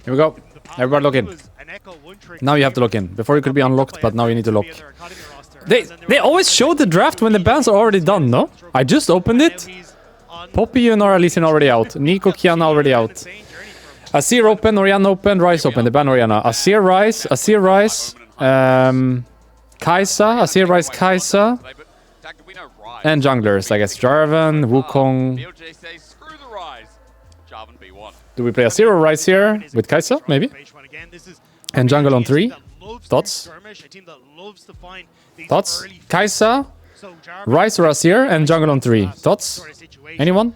Here we go. Everybody lock in. Now you have to lock in. Before it could be unlocked, but now you need to lock. They always show the draft when the bans are already done, no? I just opened it. Poppy and Lee already out. Nico, Kiana already out. Azir open, Orianna open, Ryze open. They ban Orianna. Azir Ryze, Kai'Sa, Azir Ryze, Kai'Sa. And junglers, I guess. Jarvan, Wukong. Do we play Azir or Ryze here? With Kai'Sa, maybe? And jungle on 3. Thoughts? Thoughts? Kai'Sa, Ryze or Azir, and jungle on 3. Thoughts? Anyone?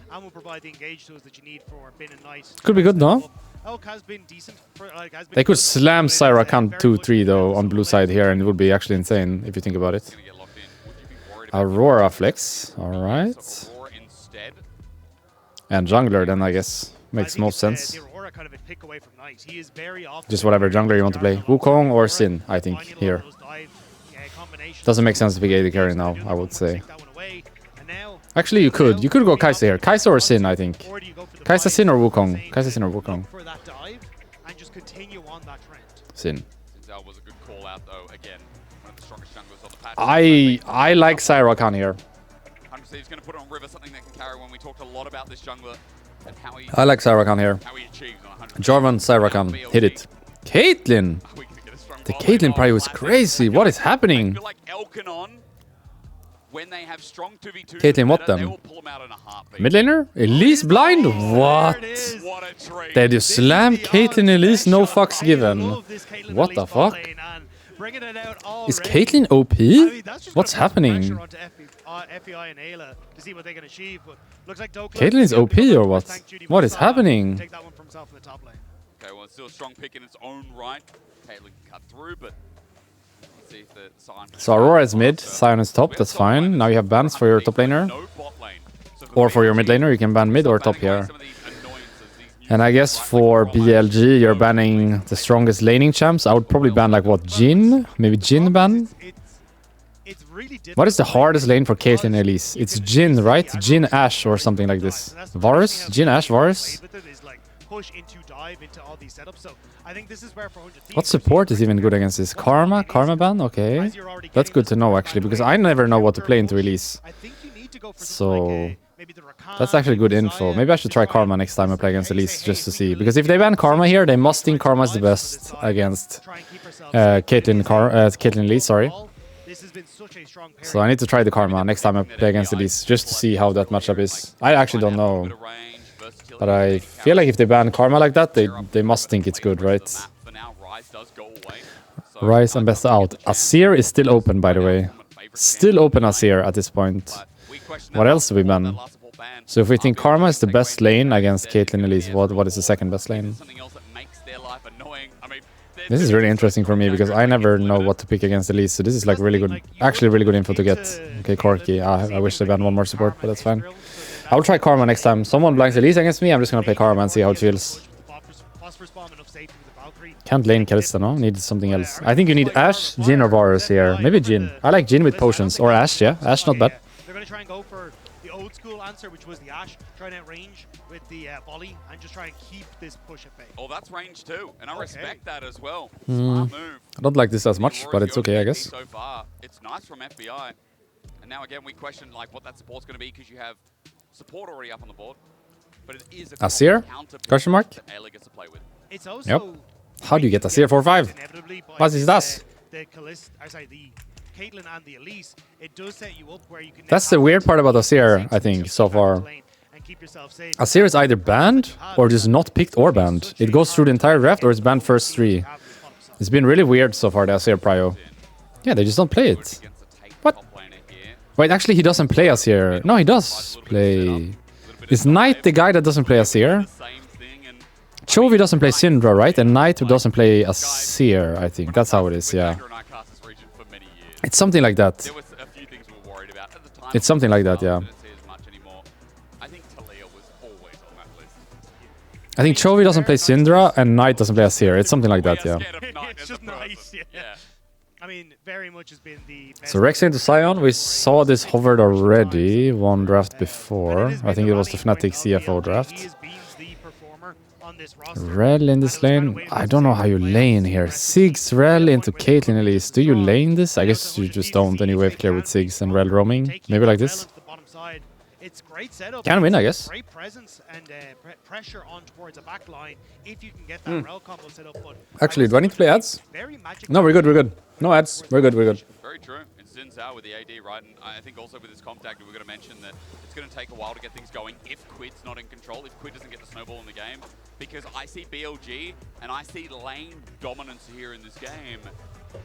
Could be good, no? They could slam Syra Khan 2-3 though on blue side here, and it would be actually insane if you think about it. Aurora flex, alright. And jungler then, I guess. Makes most sense. Just whatever jungler you want to play. Wukong or Sin, I think, here. Doesn't make sense to pick AD carry now, I would say. Actually, you could. You could go Kai'Sa here. Kai'Sa or Sin, I think. Kai'Sa, Sin, or Wukong? Kai'Sa, Sin, or Wukong? Sin. I like Syra Khan here. I like Syra Khan here. Jarvan, Syra Khan. Hit it. Caitlyn! The Caitlyn prio is crazy. What is happening? Caitlyn, what then? Mid laner? Elise blind? What? They just slam Caitlyn Elise, no fucks given. What the fuck? Is Caitlyn OP? What's happening? Caitlyn is OP or what? What is happening? Okay, well, it's still a strong pick in its own right. Caitlyn can cut through, but let's see if the Sion... So Aurora is mid, Sion is top, that's fine. Now you have bans for your top laner. Or for your mid laner, you can ban mid or top here. And I guess for BLG, you're banning the strongest laning champs. I would probably ban like what, Jhin? Maybe Jhin ban? What is the hardest lane for Caitlyn Elise? It's Jhin, right? Jhin Ashe or something like this. Varus? Jhin Ashe, Varus? What support is even good against this? Karma? Karma ban? Okay. That's good to know actually, because I never know what to play into Elise. So... that's actually good info. Maybe I should try Karma next time I play against Elise, just to see. Because if they ban Karma here, they must think Karma is the best against Caitlyn Elise, sorry. So I need to try the Karma next time I play against Elise, just to see how that matchup is. I actually don't know. But I feel like if they ban Karma like that, they must think it's good, right? Ryze and best out. Azir is still open, by the way. Still open Azir at this point. What else do we ban? So if we think Karma is the best lane against Caitlyn Elise, what is the second best lane? This is really interesting for me because I never know what to pick against Elise, so this is like really good, actually really good info to get. Okay, Corki. I wish they banned one more support, but that's fine. I'll try Karma next time. Someone blanks Elise against me, I'm just gonna play Karma and see how it feels. Can't lane Kalista, no? Need something else. I think you need Ashe, Jhin, or Varus here. Maybe Jhin. I like Jhin with potions. Or Ashe, yeah. Ashe, not bad. They're gonna try and go for the old school answer, which was the Ashe, try and outrange with the volley, and just try and keep this push at bay. Oh, that's range too, and I respect that as well. Smart move. I don't like this as much, but it's okay, I guess. So far, it's nice from FBI. And now again, we question like what that support's gonna be because you have support already up on the board. But it is a Azir? Question mark? that Ayla gets to play with. It's also How do you get Azir 4-5? What is that? The Caitlyn and the Elise, it does set you up where you can. That's the weird part about Azir, I think, so far. Azir is either banned or just not picked or banned. It goes through the entire draft or it's banned first 3. It's been really weird so far, the Azir prio. Yeah, they just don't play it. What? Wait, actually he doesn't play Azir. No, he does play... Is Knight the guy that doesn't play Azir? Chovy doesn't play Syndra, right? And Knight doesn't play Azir, I think. That's how it is, yeah. It's something like that. It's something like that, yeah. I think Chovy doesn't play Syndra and Knight doesn't play Azir. It's something like that, yeah. It's just nice, yeah. I mean, very much has been the best. So Rex into Sion, we saw this hovered already, one draft before. I think it was the Fnatic CFO draft. on this roster. Rel in this lane. I don't know how you lane here. Sigs, Rel into Caitlyn Elise. Do you lane this? I guess you just don't. Then you wave clear with Sigs and Rel roaming. Maybe like this. It's great setup. Can win, I guess. Great presence and pressure on towards a back line if you can get that Rel combo set up. But Actually, do I need to play ads? No, we're good, we're good. No ads. We're good, we're good. Very true. It's Zin's out with the AD, right? And I think also with his contact, we're going to mention that it's going to take a while to get things going if Quid's not in control, if Quid doesn't get the snowball in the game. Because I see BLG and I see lane dominance here in this game.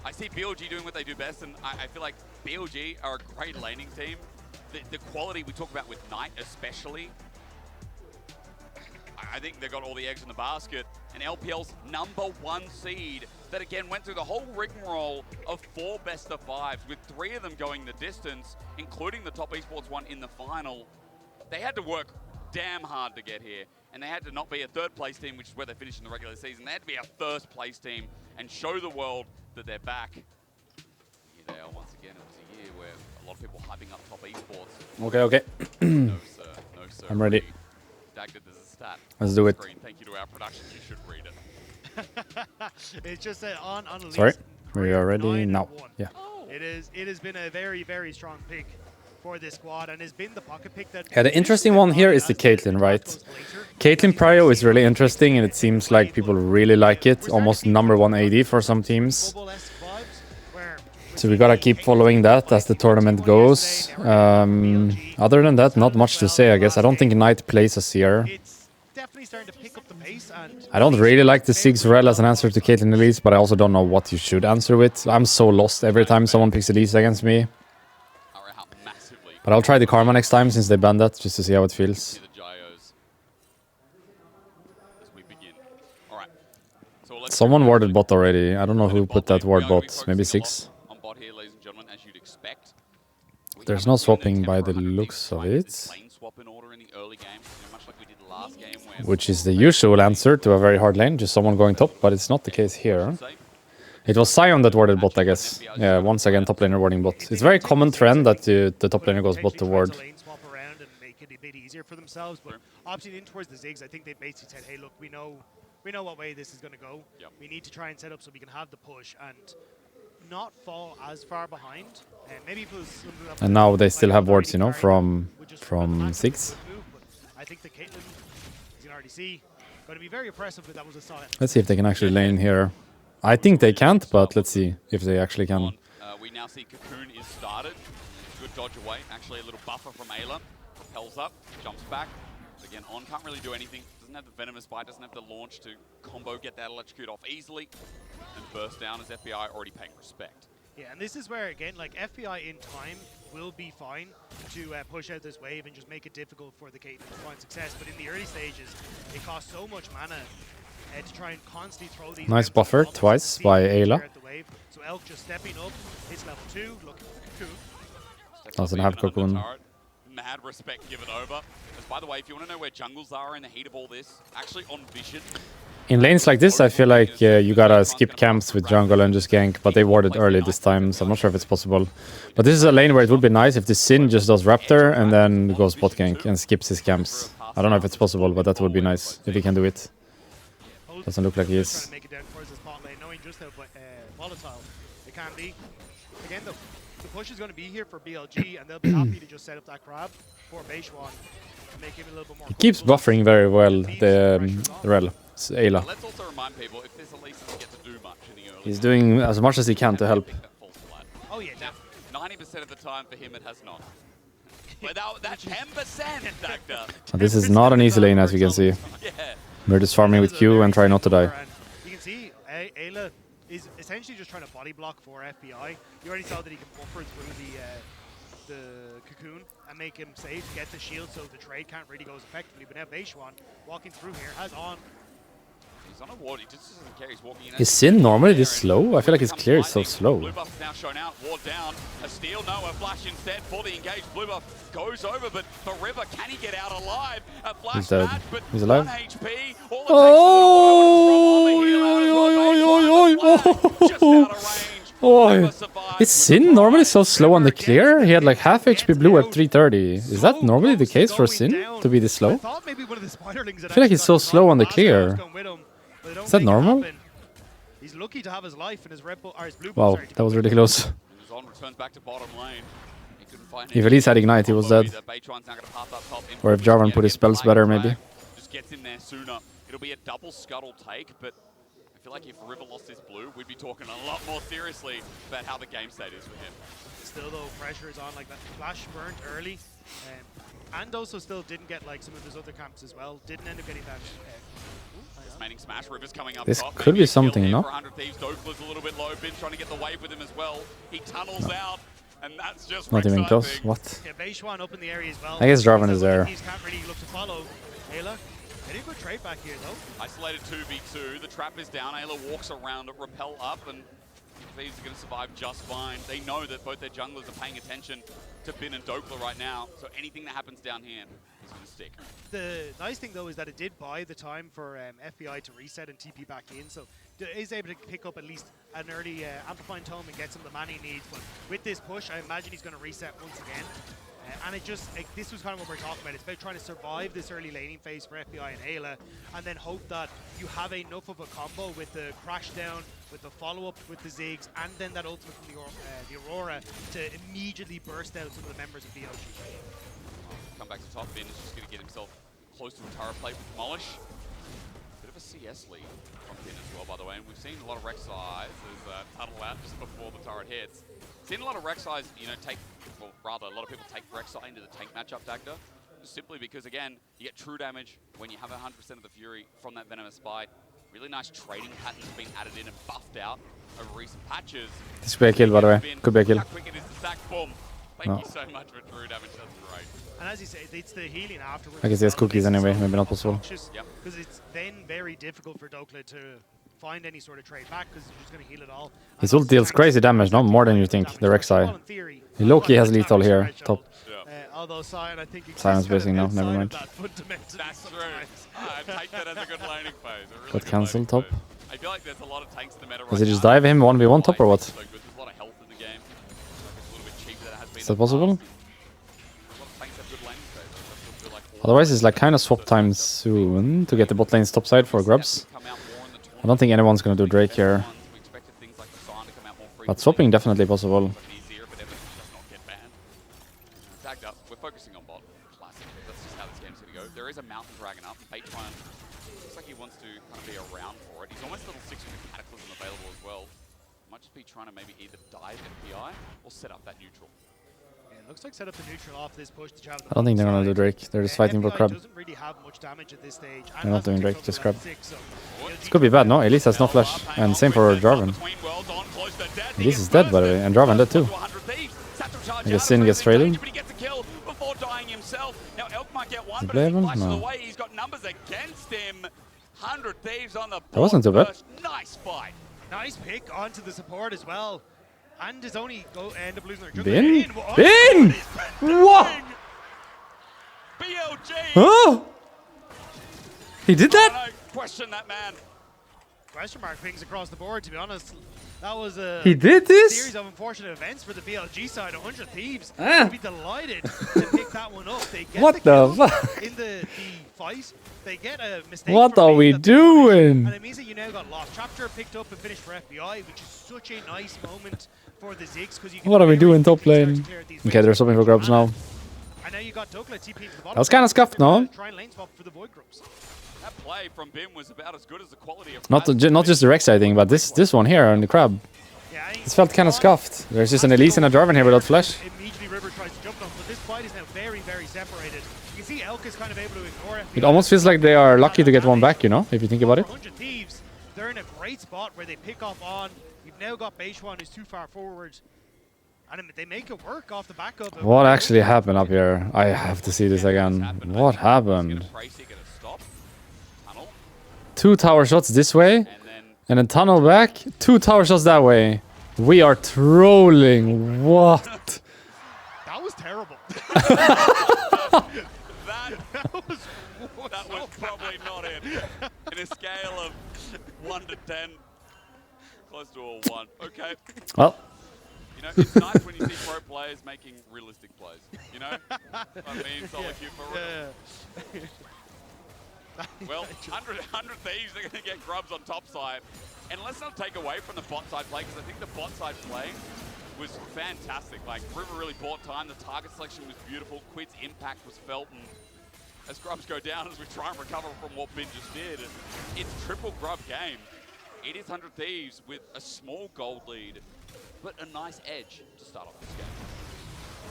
I see BLG doing what they do best, and I feel like BLG are a great laning team. The quality we talk about with Knight especially, I think they got all the eggs in the basket. And LPL's #1 seed that again went through the whole rigmarole of 4 best-of-5s with 3 of them going the distance, including the top esports one in the final. They had to work damn hard to get here, and they had to not be a 3rd place team, which is where they finished in the regular season. They had to be a 1st place team and show the world that they're back. Here they are once again. It was a year where a lot of people hyping up top esports. Okay, okay. No sir, no sir. I'm ready. Dagged there's a stat. Let's do it. Screen. Thank you to our production. You should read it. It's just on Elise. Sorry. We are ready now. Yeah. It has been a very, very strong pick for this squad, and has been the pocket pick that... Yeah, the interesting one here is the Caitlyn, right? Caitlyn Prio is really interesting, and it seems like people really like it. Almost #1 AD for some teams. So we gotta keep following that as the tournament goes. Other than that, not much to say, I guess. I don't think Knight plays us here. I don't really like the Sigs Rel as an answer to Caitlyn Elise, but I also don't know what you should answer with. I'm so lost every time someone picks Elise against me. But I'll try the Karma next time since they banned that, just to see how it feels. Someone warded bot already. I don't know who put that ward bot. Maybe 6. There's no swapping by the looks of it. Which is the usual answer to a very hard lane, just someone going top, but it's not the case here. It was Sion that warded bot, I guess. Yeah, once again, top laner warding bot. It's a very common trend that the top laner goes bot to ward. Opting in towards the Ziggs, I think they basically said, hey, look, we know what way this is going to go. We need to try and set up so we can have the push and not fall as far behind. And maybe if it was and now they still have wards, you know, from 6. I think the Caitlyn, you can already see, going to be very impressive, but that was a sign. Let's see if they can actually lane here. I think they can't, but let's see if they actually can. We now see Cocoon is started. Good dodge away. Actually, a little buffer from Ayla. Propels up, jumps back. Again, On can't really do anything. Doesn't have the Venomous Bite, doesn't have the launch to combo, get that electrocute off easily. And burst down as FBI already paying respect. Yeah, and this is where, again, like, FBI in time will be fine to push out this wave and just make it difficult for the Caitlyn to find success. But in the early stages, it costs so much mana to try and constantly throw these... Nice buffer twice by Ayla. So Elk just stepping up, hits level 2, looking for Cocoon. Doesn't have Cocoon. Mad respect given over. Because by the way, if you want to know where jungles are in the heat of all this, actually on Vision... In lanes like this, I feel like you gotta skip camps with jungle and just gank, but they warded early this time, so I'm not sure if it's possible. But this is a lane where it would be nice if the Sin just does Raptor and then goes bot gank and skips his camps. I don't know if it's possible, but that would be nice if he can do it. Doesn't look like he is. Knowing just how volatile it can be. Again, the push is going to be here for BLG, and they'll be happy to just set up that grab for Beishwan and make him a little bit more. He keeps buffering very well, the Rel. It's Ayla. Let's also remind people, if this Elise doesn't get to do much in the early He's doing as much as he can to help. Oh yeah, 90% of the time for him it has not. Without that 10% Dagda. This is not an easy lane, as we can see. Yeah. We're just farming with Q and trying not to die. You can see Ayla is essentially just trying to body block for FBI. You already saw that he can buffer through the Cocoon and make him safe, get the shield so the trade can't really go as effectively. But now Beishwan walking through here has on. He's on a ward, he just doesn't care, he's walking in. Is Sin normally this slow? I feel like his clear is so slow. Blue buff is now shown out, ward down, a steal, no, a flash instead for the engaged. Blue buff goes over, but the river, can he get out alive? A flash He's dead. match, but He's alive. 1 HP. Oh! Just out of range. Oh, is Sin normally so slow on the clear? He had like half HP blue at 330. Is that normally the case for Sin to be this slow? I feel like he's so slow on the clear. Is that normal? He's lucky to have his life and his red bull, or his blue Wow, that was really close. Zon returns back to bottom lane. He couldn't find If Elise had Ignite, he was dead. Or if Jarvan put his spells better, maybe. Just gets in there sooner. It'll be a double scuttle take, but I feel like if River lost his blue, we'd be talking a lot more seriously about how the game state is for him. Still though, pressure is on, like that flash burnt early. And also still didn't get like some of his other camps as well. Didn't end up getting that. Mating smash, River's coming up This top. could be something, no? 100 Thieves, Dokla's a little bit low. Bin's trying to get the wave with him as well. He tunnels out, and that's just Not even Rex, I close. think. What? Yeah, Beishwan up in the area as well. I guess Jarvan is there. These can't really look to follow. Ayla, getting a good trade back here though. Isolated 2v2. The trap is down. Ayla walks around it, repel up, and Thieves are going to survive just fine. They know that both their junglers are paying attention to Bin and Dokla right now, so anything that happens down here is going to stick. The nice thing though is that it did buy the time for FBI to reset and TP back in, so is able to pick up at least an early amplifying tome and get some of the mana he needs. But with this push, I imagine he's going to reset once again. And it just, like, this was kind of what we're talking about. It's about trying to survive this early laning phase for FBI and Ayla, and then hope that you have enough of a combo with the crash down, with the follow-up with the Ziggs, and then that ultimate from the Aurora to immediately burst out some of the members of BLG. Come back to top. Bin is just going to get himself close to a turret plate with Demolish. Bit of a CS lead from Bin as well, by the way. And we've seen a lot of Rek'Sais as tunnel out just before the turret hits. Seen a lot of Rek'Sais, you know, a lot of people take Rek'Sai into the tank matchup, Dagda. Just simply because, again, you get true damage when you have 100% of the Fury from that Venomous Bite. Really nice trading patterns being added in and buffed out over recent patches. This could be a kill, by the way. Could be a kill. How quick it is to stack, boom. Thank you so much for true damage, that's great. And as you say, it's the healing afterwards. I guess he has cookies anyway, maybe not possible. Because it's then very difficult for Dokla to find any sort of trade back, because you're just going to heal it all. His ult deals crazy damage, no? More than you think, the Rek'Sai. He low-key has lethal here, top. Although Sion, I think Silence basing now, never mind. That's true. I take that as a good laning phase. Really Got cancelled top. I feel like there's a lot of tanks in the meta right Does he just now. dive him 1v1 top or what? So good. There's a lot of health in the game. It's a little bit cheaper than it has been Is that in the past. possible? A lot of tanks have good laning phase. I feel like Otherwise, it's like kind of swap time soon to get the bot lane's top side for grubs. I don't think anyone's going to do Drake here. But swapping definitely possible. We're focusing on bot. Classic. That's just how this game's going to go. There is a Mountain Dragon up. Beachman looks like he wants to kind of be around for it. He's almost level 6 with Cataclysm available as well. Might just be trying to maybe either dive FBI or set up that neutral. Yeah, it looks like set up the neutral off this push to I don't think they're going to do Drake. They're just fighting for FBI Crab. doesn't really have much damage at this stage. They're not doing Drake, just Crab. This could be bad, no? Elise has no flash. And same for Jarvan. Elise is dead, by the way. And Jarvan dead too. I guess Sin gets traded. Is he playable? No. He's got numbers against him. 100 Thieves on the board. That wasn't too bad. Nice fight. Nice pick onto the support as well. And is only end up losing their jungler. Bin? Oh, Bin! What? BLG! Oh! He did that? Question that man. Question mark pings across the board, to be honest. That was a He did this? series of unfortunate events for the BLG side. 100 Thieves Ah. would be delighted to pick that one up. They get What the kill fuck? in the fight. They get a mistake. What from are Bin we that they punish, doing? And it means that you now got lost. Chapter picked up and finished for FBI, which is such a nice moment for the Ziggs, because you can What are we really doing top quickly lane? start to clear these Okay, they're waves. swapping for grubs now. And now you got Dokla TP to the bottom. That was kinda scuffed, no? Try and lane swap for the Void Grubs. That play from Bim was about as good as the quality of Not just the Rek'Sai thing, but this one here on the Crab. Yeah, This felt kind of scuffed. There's just an Elise and a Jarvan here without flash. Immediately River tries to jump on, but this fight is now very, very separated. You can see Elk is kind of able to ignore it. It almost feels like they are lucky to get one back, you know, if you think about it. 100 Thieves, they're in a great spot where they pick up on. You've now got Beishwan who's too far forward. And they make it work off the back of it. What actually happened up here? I have to see this again. What happened? 2 tower shots this way, and then tunnel back. 2 tower shots that way. We are trolling. What? That was terrible. That was probably not it. In a scale of 1 to 10. Close to a 1. Okay. Well, You know, it's nice when you see pro players making realistic plays. You know? I mean, solo queue for real. Well, 100 Thieves, they're going to get grubs on top side. And let's not take away from the bot side play, because I think the bot side play was fantastic. Like, River really bought time. The target selection was beautiful. Quid's impact was felt. And as grubs go down, as we try and recover from what Bin just did, it's triple grub game. It is 100 Thieves with a small gold lead, but a nice edge to start off this game.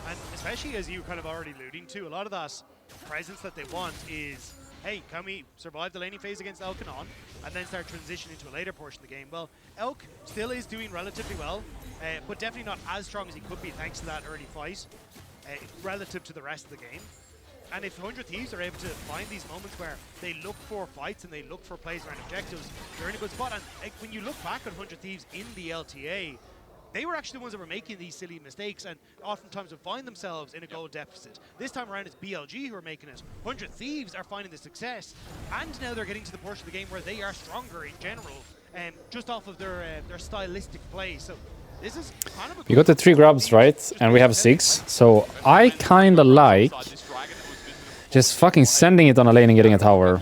And especially as you were kind of already alluding to, a lot of that presence that they want is, hey, can we survive the laning phase against Elk and on, and then start transitioning to a later portion of the game? Well, Elk still is doing relatively well, but definitely not as strong as he could be thanks to that early fight relative to the rest of the game. And if 100 Thieves are able to find these moments where they look for fights and they look for plays around objectives, they're in a good spot. And when you look back at 100 Thieves in the LTA, they were actually the ones that were making these silly mistakes and oftentimes would find themselves in a goal deficit. This time around, it's BLG who are making it. 100 Thieves are finding the success, and now they're getting to the portion of the game where they are stronger in general, just off of their stylistic play. So this is kind of a we got the 3 grubs, right? And we have 6. So I kind of like just fucking sending it on a lane and getting a tower.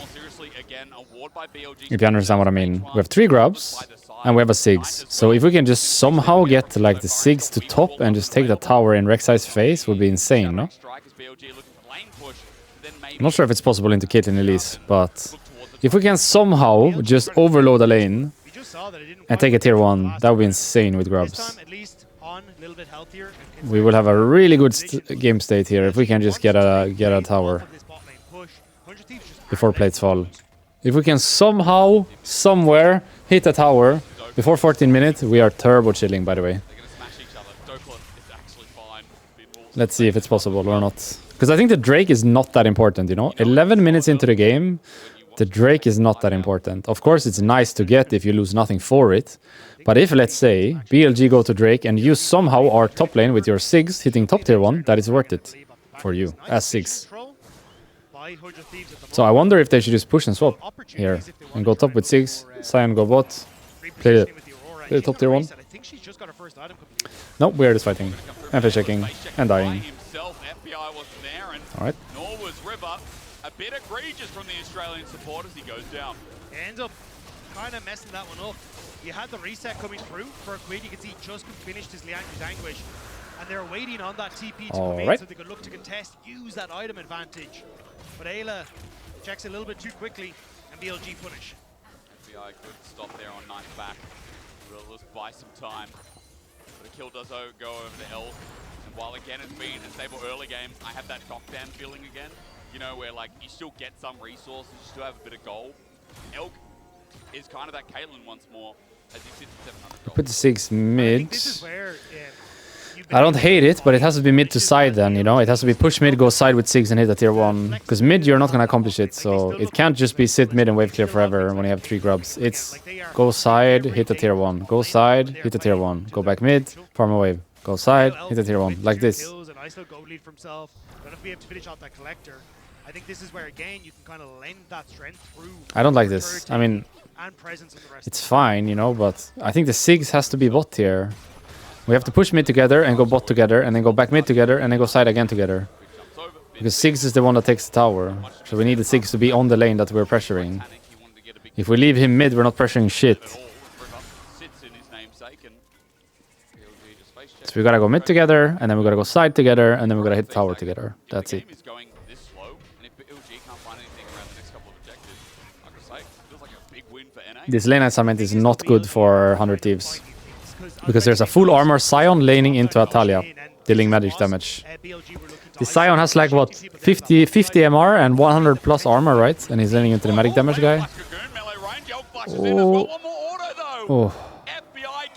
If you understand what I mean. We have 3 grubs. And we have a Sigs. So if we can just somehow get like the Sigs to top and just take the tower in Rek'Sai's face would be insane, no? I'm not sure if it's possible into Caitlyn Elise, but if we can somehow just overload a lane and take a tier 1, that would be insane with grubs. We will have a really good game state here if we can just get a tower before plates fall. If we can somehow, somewhere, hit a tower before 14 minutes, we are turbo chilling, by the way. Let's see if it's possible or not. Because I think the Drake is not that important, you know? 11 minutes into the game, the Drake is not that important. Of course, it's nice to get if you lose nothing for it. But if, let's say, BLG go to Drake and you somehow are top lane with your Sigs hitting top tier 1, that is worth it for you as Sigs. So I wonder if they should just push and swap here and go top with Sigs, Sion go bot, play the top tier 1. No, Weird is fighting, and checking, and dying. Alright. Nor was River. A bit egregious from the Australian support as he goes down. Ends up kind of messing that one up. You had the reset coming through for Quid. You can see just finished his Lianju's Anguish. And they're waiting on that TP to come in so they could look to contest, use that item advantage. But Ayla checks a little bit too quickly, and BLG punish. FBI could stop there on Knight's back. Will just buy some time. But a kill does go over the L. And while again it's been a stable early game, I have that knockdown feeling again. You know, where like you still get some resources, you still have a bit of gold. Elk is kind of that Caitlyn once more as he sits at 700 gold. Put the 6 mid. This is where, I don't hate it, but it has to be mid to side then, you know? It has to be push mid, go side with 6 and hit a tier 1. Because mid, you're not going to accomplish it, so it can't just be sit mid and wave clear forever when you have 3 grubs. It's go side, hit a tier 1. Go side, hit a tier 1. Go back mid, farm a wave. Go side, hit a tier 1. Like this. I think this is where, again, you can kind of lend that strength through. I don't like this. I mean, it's fine, you know, but I think the Sigs has to be bot here. We have to push mid together and go bot together and then go back mid together and then go side again together. Because Sigs is the one that takes the tower. So we need the Sigs to be on the lane that we're pressuring. If we leave him mid, we're not pressuring shit. So we gotta go mid together and then we gotta go side together and then we gotta hit the tower together. That's it. This lane assignment is not good for 100 Thieves. Because there's a full armor Sion laning into Atalia, dealing magic damage. The Sion has like what, 50 MR and 100 plus armor, right? And he's laning into the magic damage guy. Oh.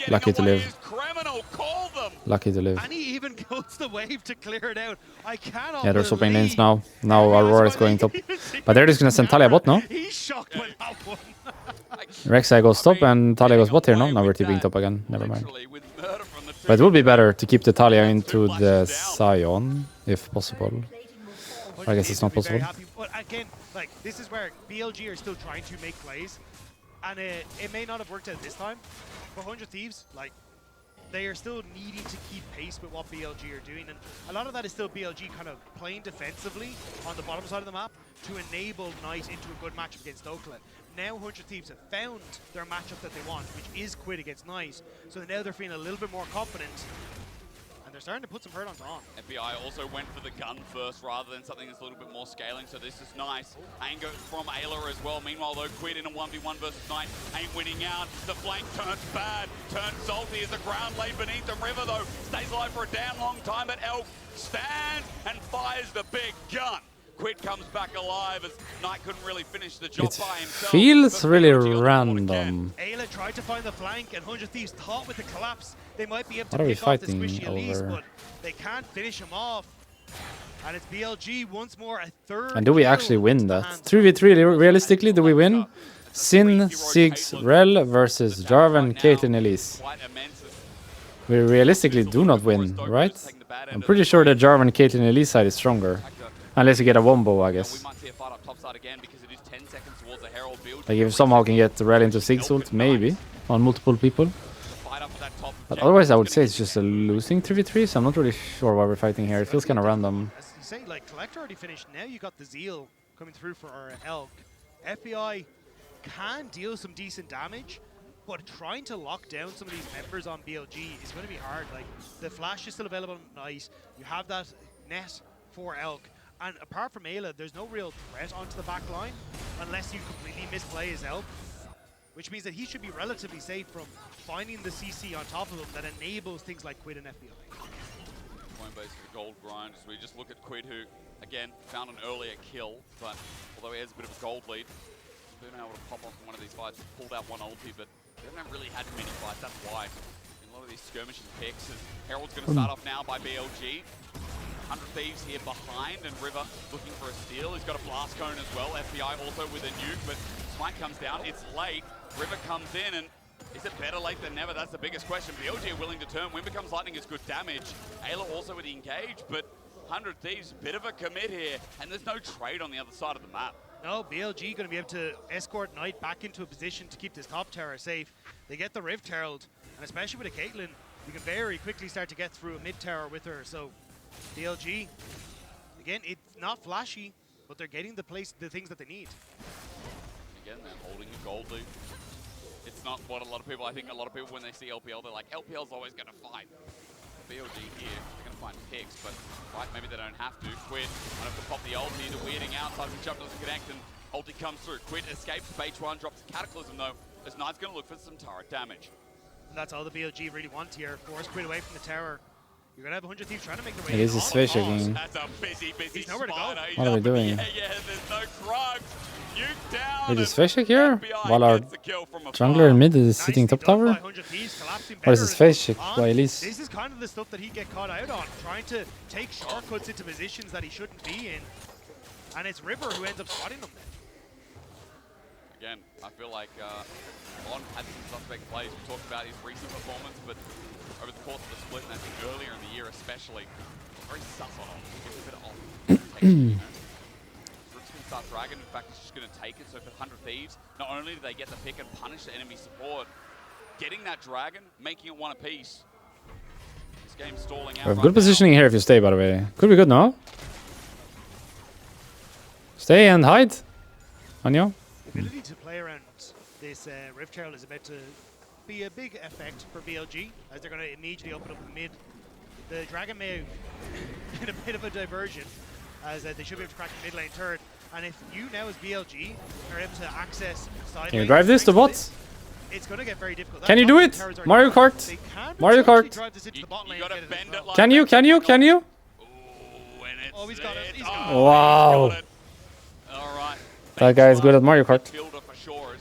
Lucky to live. Lucky to live. And he even goes the wave to clear it out. I cannot. Yeah, they're swapping lanes now. Now Aurora is going top. But they're just gonna send Talia bot, no? He's shocked with that one. Rek'Sai goes top and Talia goes bot here, no? Now we're TPing top again. Never mind. But it would be better to keep the Talia into the Sion, if possible. I guess it's not possible. But again, like, this is where BLG are still trying to make plays. And it may not have worked out this time. for 100 Thieves, like, they are still needing to keep pace with what BLG are doing, and a lot of that is still BLG kind of playing defensively on the bottom side of the map to enable Knight into a good matchup against Okla. Now 100 Thieves have found their matchup that they want, which is Quid against Knight, so now they're feeling a little bit more confident, and they're starting to put some hurt on Dawn. FBI also went for the gun first rather than something that's a little bit more scaling, so this is nice. Anger from Ayla as well. Meanwhile, though, Quid in a 1v1 versus Knight ain't winning out. The flank turns bad, turns salty as the ground laid beneath them. River, though, stays alive for a damn long time, but Elk stands and fires the big gun. Quid comes back alive as Knight couldn't really finish the job It by himself. feels really BLG random. Ayla tried to find the flank, and 100 Thieves thought with the collapse they might be able to What are we pick off the fighting squishy Elise, over? but they can't finish him off. And it's BLG once more, a third. And do we kill actually win that? and 3v3, realistically, do we win? Sin, Six, Rel versus Jarvan, Caitlyn, Elise. Quite immense as We realistically do not win, right? I'm pretty sure the Jarvan, Caitlyn, Elise side is stronger. Unless you get a wombo, I we guess. might see a fight up top side again because it is 10 seconds towards the Herald build. Like if somehow can get Rel into Six ult, maybe, on multiple people. Fight up for that top But objective. otherwise I would say it's just a losing 3v3, so I'm not really sure why we're fighting here. It feels kind of random. As you say, like, Collector already finished. Now you got the Zeal coming through for our Elk. FBI can deal some decent damage, but trying to lock down some of these members on BLG is going to be hard. Like, the Flash is still available on Knight. You have that net for Elk. And apart from Ayla, there's no real threat onto the back line unless you completely misplay his Elk, which means that he should be relatively safe from finding the CC on top of him that enables things like Quid and FBI. Coinbase for the gold grind as we just look at Quid, who, again, found an earlier kill, but although he has a bit of a gold lead, he's been able to pop off in one of these fights, pulled out one ulti, but they haven't really had many fights, that's why. In a lot of these skirmishes picks, as Herald's going to start off now by BLG. 100 Thieves here behind, and River looking for a steal. He's got a blast cone as well. FBI also with a nuke, but Smite comes down. It's late. River comes in, and is it better late than never? That's the biggest question. BLG are willing to turn. When becomes lightning is good damage. Ayla also with the engage, but 100 Thieves, bit of a commit here, and there's no trade on the other side of the map. No, BLG going to be able to escort Knight back into a position to keep this top tower safe. They get the Rift Herald, and especially with a Caitlyn, you can very quickly start to get through a mid tower with her. So BLG, again, it's not flashy, but they're getting the things that they need. Again, they're holding a gold lead. It's not what a lot of people, I think a lot of people when they see LPL, they're like, LPL's always going to fight. BLG here, they're going to find picks, but right, maybe they don't have to. Quid, I have to pop the ulti, the weirding outside, the jump doesn't connect, and ulti comes through. Quid escapes, Base 1 drops the Cataclysm though, as Knight's going to look for some turret damage. And that's all the BLG really want here. Force Quid away from the tower. You're going to have 100 Thieves trying to make their way It is in. his fish On the again. That's a busy He's nowhere to go. spider. He's What are we up in the doing? air. Yeah, there's no drugs. Nuke down. It is and Feshik here, FBI while our gets the kill from jungler in afar. mid is sitting Nicely top done by tower. 100 Thieves, collapsing What is better this and Feshik on. by Elise? This is kind of the stuff that he get caught out on, trying to take shortcuts into positions that he shouldn't be in. And it's River who ends up spotting them then. Again, I feel like On had some suspect plays. We talked about his recent performance, but over the course of the split, and I think earlier in the year especially, very sus on him. Gives a bit of protection, Rook's going to start Dragon. In fact, he's just going to take it. So for 100 Thieves, not only do they get the pick and punish the enemy support, getting that Dragon, making it one apiece. This game's stalling out. We have right good positioning here if you stay, by the way. Could be good, no? Stay and hide. Anyo? The ability to play around this Rift Herald is about to be a big effect for BLG, as they're going to immediately open up the mid. The Dragon may have been a bit of a diversion, as they should be able to crack the mid lane turret. And if you now as BLG are able to access side Can you lane drive this to strength, bot? it's going to get very difficult. Can That you do top it? turret's already Mario done. Kart? They can Mario potentially Kart? drive this into the bot lane You gotta and get it as bend it well. like Can you? Can you? Can you? Ooh, and it's Oh, he's got it. He's Oh, got it. Wow. he's got it. All right. That guy is good at Mario Kart. Builder for sure. As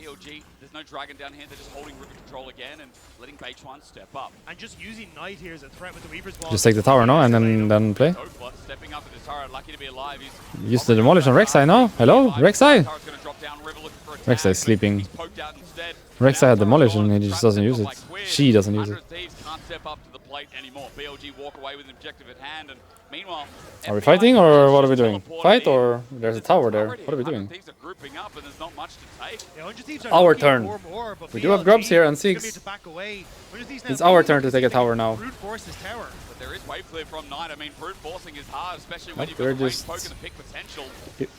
BLG, there's no Dragon down here. They're just holding river control again and letting Beitwan step up. And just using Knight here as a threat with the Weaver's Wall. Just take the tower, no? And then play. Gofler stepping up with his turret, lucky to be alive. He's Use the demolish on Rek'Sai, no? Hello? Rek'Sai? Turret's gonna drop down, River looking for a Rek'Sai tag, is sleeping. but he's poked out instead. Rek'Sai had Now demolish Turret's and he on, just traps doesn't use himself it. like Quid. She doesn't use it. 100 Thieves can't step up to the plate anymore. BLG walk away with an objective at hand, and meanwhile, Are we FBI fighting or what are we just doing? teleported Fight in. or there's a tower there? Already What are we 100 doing? Thieves are grouping up, and there's not much to take. Yeah, 100 Thieves are Our looking turn. more, but We do have grubs here on is gonna be 6. to back away. It's our turn to take a tower now. Brute force this tower. But there is wave clear from Knight. I mean, brute forcing is hard, especially when Nope, you've got we're the range just- poke and the pick potential.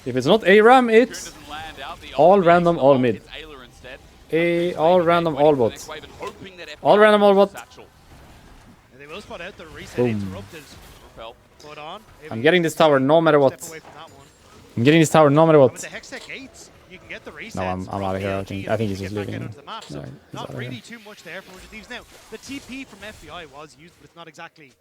If it's not ARAM, Cocoon it's doesn't land out. The all ult random, makes all the mid. ult. It's Ayla instead. all random, all Waiting for the bot. next wave and hoping that All FBI random, all uses bot. Satchel. And they will spot out the reset Boom. interrupted. Repel. Put on. I'm getting this tower no matter what. Step away from that one. I'm getting this tower no matter And with what. the Hextech gates, you can get the resets. No, I'm from out of here. I BLG think- and I think you he's can just get back leaving. out onto the map. So No, he's not out of really here. too much there for 100 Thieves. Now, the TP from FBI was used, but it's not exactly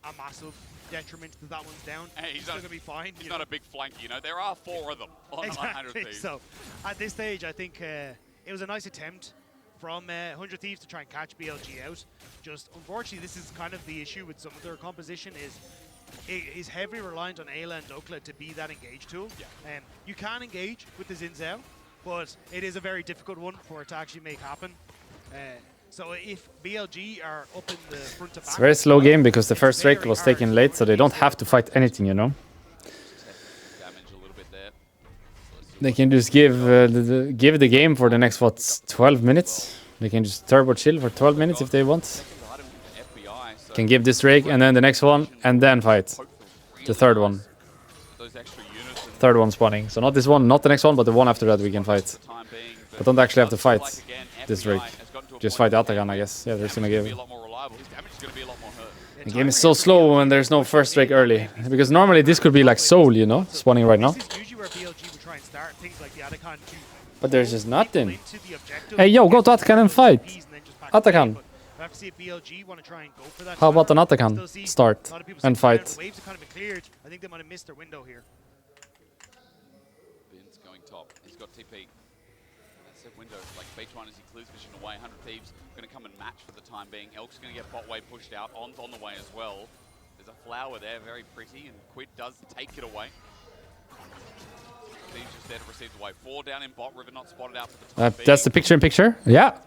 a massive detriment that that one's down. Hey, he's still not- going to be fine. He's you not know. a big flanky, you know. There are 4 of them on 100 Exactly. Thieves. So at this stage, I think it was a nice attempt from 100 Thieves to try and catch BLG out. Just unfortunately, this is kind of the issue with some of their composition is heavily reliant on Ayla and Dokla to be that engage tool. Yeah. You can engage with the Xin Zhao, but it is a very difficult one for it to actually make happen. So if BLG are up in the front to back, It's a very slow game because the it's first very rake was hard taken for late, so they don't 100 have to fight anything, you know. Damage a little bit there. So let's see They what- can just give the game for the next, what, 12 minutes? They can just turbo chill for 12 minutes if they want. Second item for FBI, so Can give this rake and then the next one and then fight. hope for The third really one. nice- Those extra units and Third one spawning. So not this one, not the next one, but the one after that we can fight. for the time being, But don't actually have to it looks fight like, again, this FBI rake. has gotten to a Just point fight where Atakan, I guess. Yeah, they're just gonna damage is give. be a lot more reliable. His damage is going to be a lot more hurt. The game is so slow when there's no first rake early. Because normally this could be like Soul, you know, spawning right now. This is usually where BLG would try and start things like the Atakan to But there's just nothing. into the objective. Hey, yo, go to Atakan and fight. And then just back Atakan. away, but we'll have to see if BLG want to try and go for that. How about an counter. Atakan? Still see Start a lot of people and sitting down. fight. The waves have kind of been cleared. I think they might have missed their window here. Vince going top. He's got TP. That's that window. Like Beachline as he clears vision away. 100 Thieves going to come and match for the time being. Elk's going to get bot way pushed out. On's on the way as well. There's a flower there, very pretty, and Quid does take it away. Thieves just there to receive the wave. 4 down in bot. River not spotted out for the time being. That's the picture in picture? Yeah. Picture.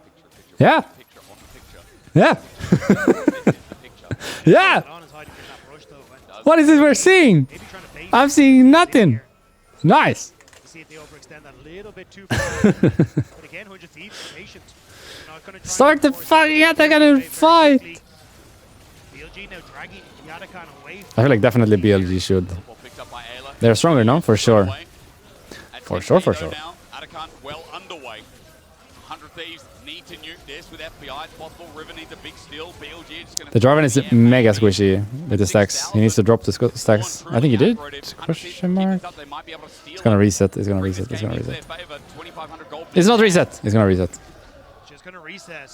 Yeah. Picture on the picture. Yeah. This is the picture. Yeah. On is hiding in that brush though. and What is it we're seeing? Maybe trying to bait I'm seeing nothing. Nice. to see if they overextend that a little bit too far. But again, 100 Thieves is patient. They're not gonna try Start and the force fucking it. Atakan and Very fight. quickly. BLG now dragging the Atakan away. I feel like definitely BLG should. Ball picked up by Ayla. They're stronger now, for sure. Away. At For 10 sure, for Kilo sure. Now, Atakan well underway. 100 Thieves need to nuke this with FBI. It's possible. River needs a big steal. BLG is going to. The Jarvan is mega squishy with the stacks. He needs to drop the stacks. I think he did. Question mark. It's gonna reset. It's gonna reset. It's gonna reset. It's not reset. It's gonna reset. Just gonna reset.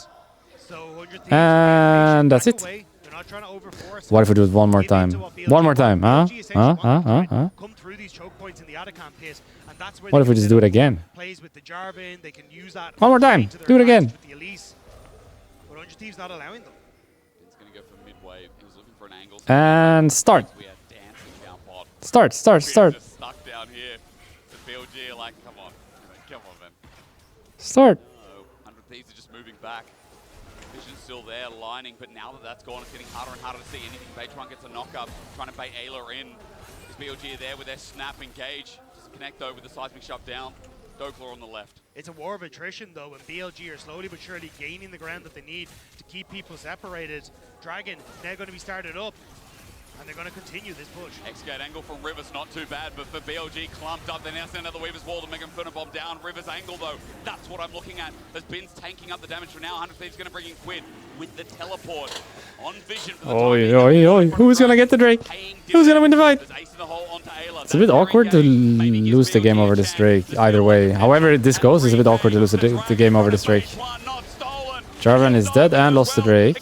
So 100 Thieves And that's back it. away. They're not trying to overforce. What if we do it one more time? One more time, huh? Huh? Huh? Huh? Huh? Come through these choke points in the Atakan pit, and that's where What they if we can just set do it up again? Plays with the Jarvan, they can use that. One more time. to their Do it again. advantage with the Elise. But 100 Thieves not allowing them. He's going to go for mid-wave. He was looking for an angle. And start. We are dancing down bot. Start. Start. We're Start. just stuck down here. The BLG are like, come on. Come on, man. Start. No, 100 Thieves are just moving back. Vision's still there, lining, but now that that's gone, it's getting harder and harder to see anything. Beitron gets a knock-up, trying to bait Ayla in. Is BLG are there with their snap engage. Just connect though with the seismic shut down. Dokler on the left. It's a war of attrition though, and BLG are slowly but surely gaining the ground that they need to keep people separated. Dragon now going to be started up, and they're going to continue this push. X-Gate angle from Rivers, not too bad, but for BLG clumped up. They now send another Weaver's Wall to make him put a bomb down. Rivers angle though, that's what I'm looking at. As Bin's tanking up the damage for now. 100 Thieves going to bring in Quid with the teleport on Vision for the time being. Oi, oi, oi. Who's gonna get the Drake? Paying Who's gonna win the fight? There's ace in the hole onto Ayla. It's a bit awkward to lose the game over this Drake, either way. However this goes, it's a bit awkward to lose the game over this Drake. Jarvan is dead and lost the Drake.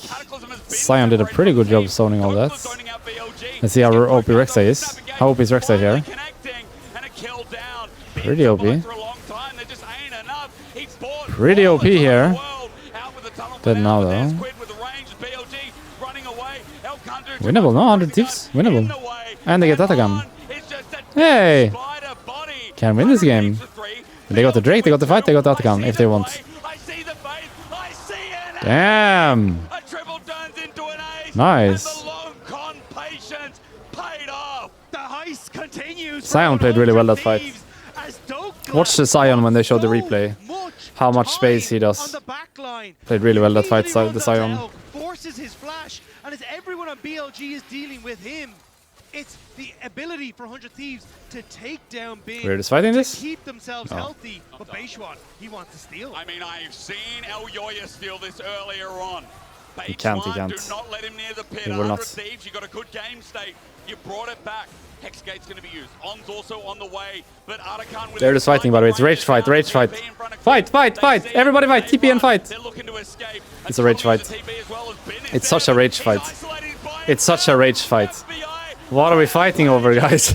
Sion did a pretty good job zoning all that. Let's see how OP Rek'Sai is. How OP is Rek'Sai here? Pretty OP. Pretty OP here. Dead now though. Winnable, no? 100 Thieves? Winnable. And they get Atakan. Hey! Can win this game. They got the Drake, they got the fight, they got the Atakan if they want. Damn! Nice. The heist continues. Sion played really well that fight. Watch the Sion when they show the replay. how much space he On does. the back line. Played really well that fight, Immediately the runs up to Sion. Elk, forces his flash, and as everyone on BLG is dealing with him, it's the ability for 100 Thieves to take down Bin, We're just fighting to this? keep themselves No. healthy. But Beishuan, he wants to steal. I mean, I've seen El Yoya steal this earlier on. He can't, he Beishuan, can't. Do not let him near the pit. He will 100 not. Thieves, you got a good game state. You brought it back. Hexgate's going to be used. On's also on the way, but Artican with They're just fighting, by the way. It's rage fight, rage fight. Fight, fight, fight! Everybody fight! TP and fight! They're looking to escape. It's a rage fight. It's such a rage fight. It's such a rage fight. What are we fighting over, guys?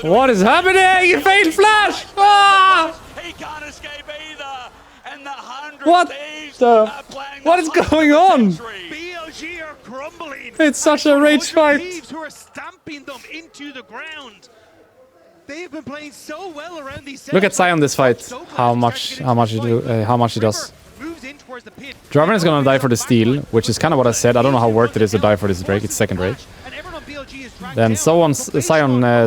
What is happening? You failed flash! Ah! He can't escape either. And the 100 What Thieves the- are playing what the is fight going of the on? century. BLG are crumbling. It's such a And rage 100 fight. Thieves who are stamping them into the ground. They have been playing so well around these. Look at Sion this fight. How much he does. Jarvan is gonna die for the steal, which is kind of what I said. I don't know how worth it is to die for this Drake. It's second Drake. Then Sion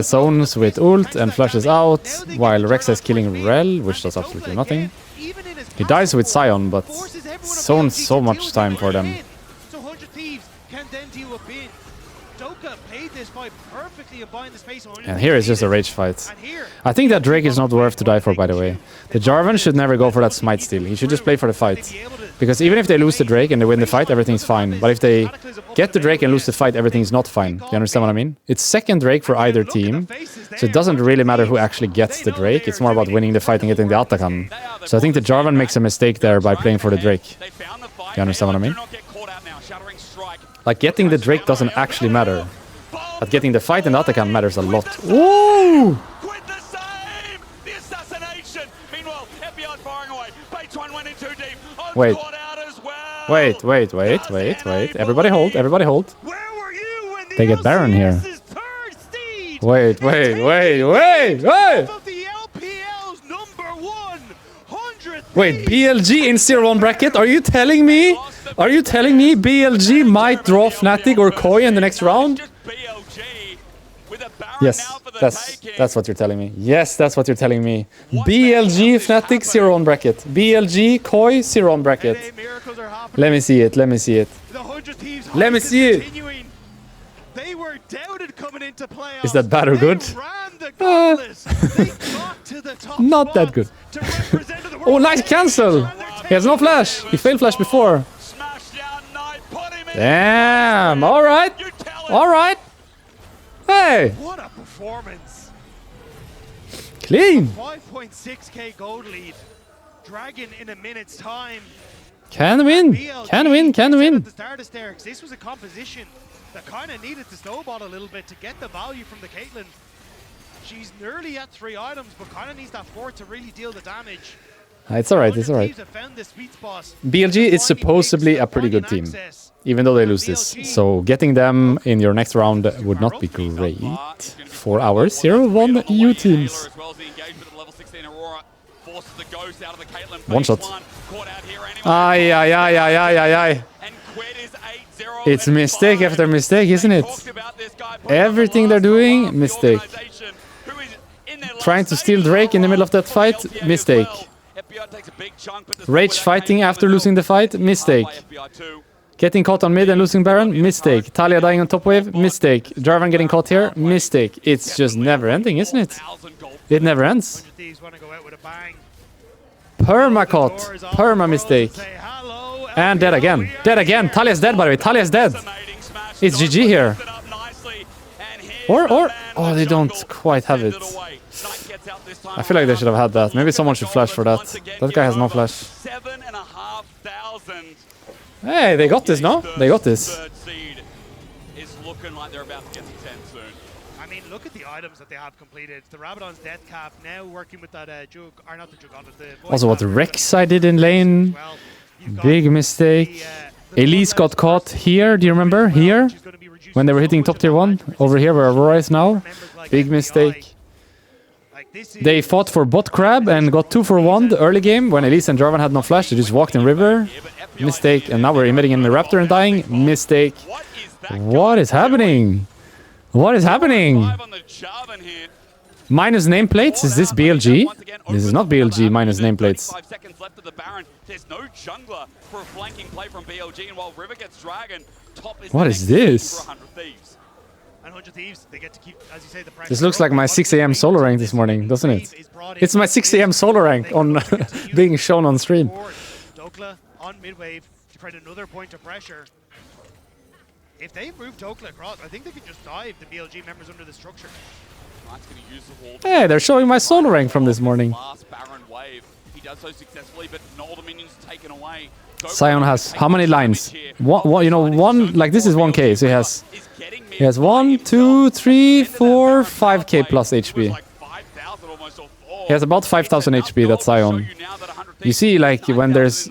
zones with ult and flashes out, while Rex is killing Rel, which does absolutely nothing. He dies with Sion, but zones so much time for them. So 100 Thieves can then deal with Bin. Doka played this fight perfectly and buying the space. And here is just a rage fight. And here, I think that Drake is not worth to die for, by the way. The Jarvan should never go for that smite steal. He should just play for the fight. Because even if they lose the Drake and they win the fight, everything's fine. But if they get the Drake and lose the fight, everything's not fine. Do you understand what I mean? It's second Drake for either team. So it doesn't really matter who actually gets the Drake. It's more about winning the fight and getting the Atakan. So I think the Jarvan makes a mistake there by playing for the Drake. You understand what I mean? Like, getting the Drake doesn't actually matter. But getting the fight and the Atakan matters a lot. Ooh! Quit the same! The assassination! Meanwhile, FBI firing away. Beitwan went in too deep. On's Wait. caught out as well. Wait. Everybody hold, everybody hold. where were you when the They get Baron here. LCS's third steed Wait. of the LPL's number 100 Wait, BLG in 0-1 bracket? Are you telling me? Are you telling me BLG might draw Fnatic or Koi in the next round? Just BLG with a Baron Yes, now for the taking. that's what you're telling me. Yes, that's what you're telling me. BLG Fnatic 0-1 bracket. BLG Koi 0-1 bracket. miracles are happening. Let me see it. Let me see it. The 100 Thieves Let me hype is see it. continuing. They were doubted coming into playoffs. Is that bad or They good? ran the gauntlets. They got to the top Not that spot good. to represent the Oh, world nice cancel. He has no flash. He failed flash before. Smash down Knight, put him in. Damn. All right. You tell him. All right. Hey. What a performance. Clean. 5.6k gold lead. Dragon in a minute's time. Can win. BLG Can win. Can said win. At the start of Sterix, this was a composition that kind of needed to snowball a little bit to get the value from the Caitlyn. She's nearly at 3 items, but kind of needs that 4 to really deal the damage. It's all right. It's all right. Thieves have found the sweet spot. BLG is supposedly a pretty good team, even though they lose this. So getting them in your next round would not be great for our 0-1 EU teams. One shot. Ay. It's mistake after mistake, isn't it? Everything they're doing, mistake. Trying to steal Drake in the middle of that fight, mistake. Rage fighting after losing the fight, mistake. Getting caught on mid and losing Baron, mistake. Talia dying on top wave, mistake. Jarvan getting caught here, mistake. It's just never ending, isn't it? It never ends. Perma caught, perma mistake. And dead again. Dead again. Talia's dead, by the way. Talia's dead. It's GG here. Or, oh, they don't quite have it. I feel like they should have had that. Maybe someone should flash for that. That guy has no flash. 7,500. Hey, they got this, no? They got this. Third seed is looking like they're about to get to 10 soon. I mean, look at the items that they have completed. The Rabadon's Death Cap, now working with that Jug, or not the Jugonis, the voice Also, what cap. Rex I did in lane. Well, you've got Big mistake. the Elise got caught here, do you remember? Here? She's gonna be reduced When they were so hitting much top of tier that 1. damage. Over here where Aurora is now. Members like Big FBI. mistake. Like, this They is- fought for bot crab and got 2 for 1 the early game when Elise and Jarvan had no flash. They just walked in river. Mistake. And now we're emitting in the Raptor and dying. Mistake. What is that What is happening? What is happening? Five on the Jarvan here. Minus nameplates? Is this BLG? This is not BLG minus nameplates. 5 seconds left of the Baron. There's no jungler for a flanking play from BLG, and while River gets Dragon, top is What the is next team this? for 100 Thieves. And 100 Thieves, they get to keep, as you say, the pressure. This looks like my 6 a.m. solo rank this morning, doesn't it? It's my 6 a.m. solo rank on being shown on stream. Dokla on mid-wave to create another point of pressure. If they move Dokla across, I think they can just dive the BLG members under the structure. Knight's gonna use the wall. Hey, they're showing my solo rank from this morning. Last Baron wave. He does so successfully, but not all the minions taken away. Sion has how many lines? What, you know, one, like this is 1k, so he has 1, 2, 3, 4, 5k plus HP. He has about 5,000 HP, that's Sion. You see, like, when there's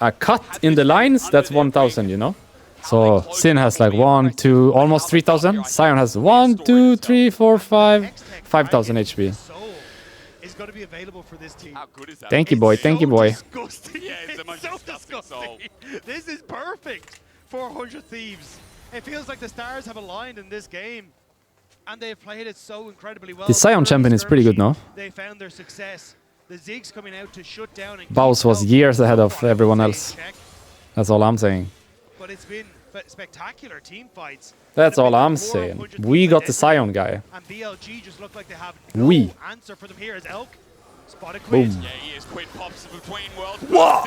a cut in the lines, that's 1,000, you know? So, Sin has like 1, 2, almost 3,000. Sion has 1, 2, 3, 4, 5, 5,000 HP. Is going to be available for this team. How good is that? Thank you, boy. Thank you, boy. Disgusting. Yeah, it's the most so disgusting soul. This is perfect for 100 Thieves. It feels like the stars have aligned in this game, and they've played it so incredibly well. The Sion champion is pretty good, no? They found their success. The Ziggs coming out to shut down. And Baus was years ahead of everyone else. That's all I'm saying. But it's been spectacular team fights. That's all I'm saying. We got the Sion guy. And BLG just look like they have no We. answer for them here as Elk. Spotted Boom. Quid. Yeah, he is. Quid pops between worlds. Whoa.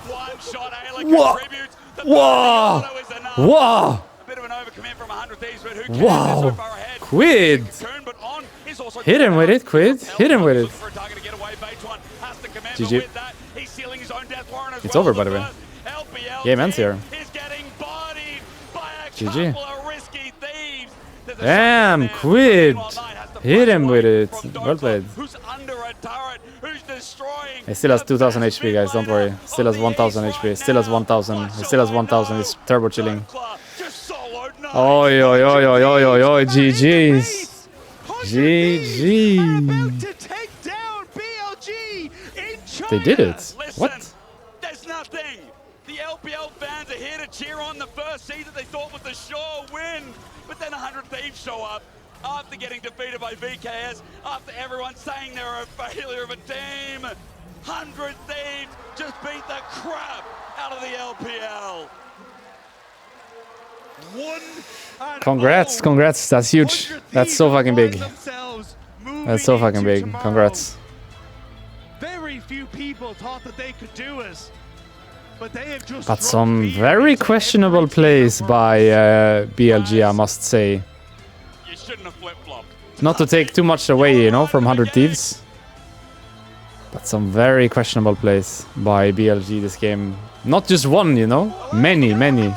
One shot, Ayla Whoa. contributes. The Whoa. auto is enough. Whoa! A bit of an overcommit from 100 Thieves, but who cares? Wow. They're so far ahead. Quid! Turn, but on is also Hit him with it, Quid. Hit him with it. For a target to get away. Beijuan has to commit, GG. but with that, he's sealing his own death warrant as It's well. over, by the way. LPL Game ends here. is getting bodied by a GG. couple of risky thieves. There's a Damn, shot there. Quid. Meanwhile, Knight has to Hit flash him away with it. from Well Dokla, played. Who's under a turret, who's destroying. He still has the 2,000 best HP, guys. Don't worry. Still has 1,000 HP. Still has 1,000. He still has 1,000. He's turbo chilling. Dokla just soloed Knight. Oi, oi, oi, oi, oi, oi, oi. GG's. 100 GG. Thieves are about to take down BLG in China. They did it. Listen, What? there's nothing. The LPL fans are here to cheer on the first seed that they thought was a sure win. But then 100 Thieves show up after getting defeated by VKS, after everyone saying they're a failure of a team. 100 Thieves just beat the crap out of the LPL. Congrats, congrats. That's huge. That's so fucking big. That's so fucking big. Congrats. Very few people thought that they could do it. But they have just But some very questionable plays by BLG, I must say. You shouldn't have flip-flopped. Not to take too much away, you know, from 100 Thieves. But some very questionable plays by BLG this game. Not just one, you know. Many, many.